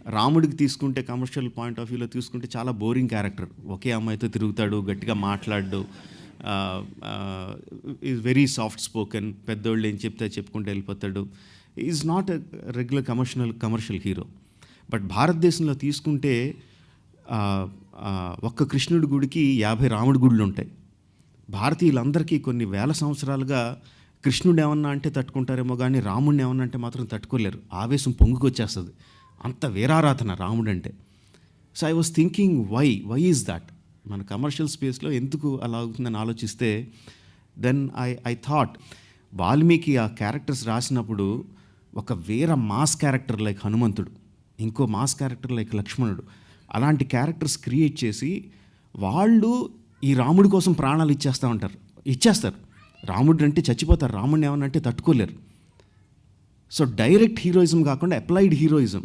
రాముడికి తీసుకుంటే commercial point of వ్యూలో తీసుకుంటే చాలా బోరింగ్ క్యారెక్టర్. ఒకే అమ్మాయితో తిరుగుతాడు, గట్టిగా మాట్లాడు, ఈజ్ వెరీ సాఫ్ట్ స్పోకెన్, పెద్దోళ్ళు ఏం చెప్తే చెప్పుకుంటూ వెళ్ళిపోతాడు. Is not a regular commercial hero. But భారతదేశంలో తీసుకుంటే ఒక్క కృష్ణుడి గుడికి 50 రాముడి గుడులు ఉంటాయి. భారతీయులందరికీ కొన్ని వేల సంవత్సరాలుగా కృష్ణుడు ఏమన్నా అంటే తట్టుకుంటారేమో కానీ రాముడిని ఏమన్నా అంటే మాత్రం తట్టుకోలేరు. ఆవేశం పొంగుకొచ్చేస్తుంది, అంత వీరారాధన రాముడు అంటే. So I was thinking why is that? మన కమర్షియల్ స్పేస్లో ఎందుకు అలా అవుతుందని ఆలోచిస్తే దెన్ ఐ థాట్ వాల్మీకి ఆ క్యారెక్టర్స్ రాసినప్పుడు ఒక వేరే మాస్ క్యారెక్టర్ లైక్ హనుమంతుడు, ఇంకో మాస్ క్యారెక్టర్ లైక్ లక్ష్మణుడు, అలాంటి క్యారెక్టర్స్ క్రియేట్ చేసి వాళ్ళు ఈ రాముడి కోసం ప్రాణాలు ఇచ్చేస్తారు. రాముడు అంటే చచ్చిపోతారు, రాముడిని ఏమన్నా అంటే తట్టుకోలేరు. సో డైరెక్ట్ హీరోయిజం కాకుండా అప్లైడ్ హీరోయిజం,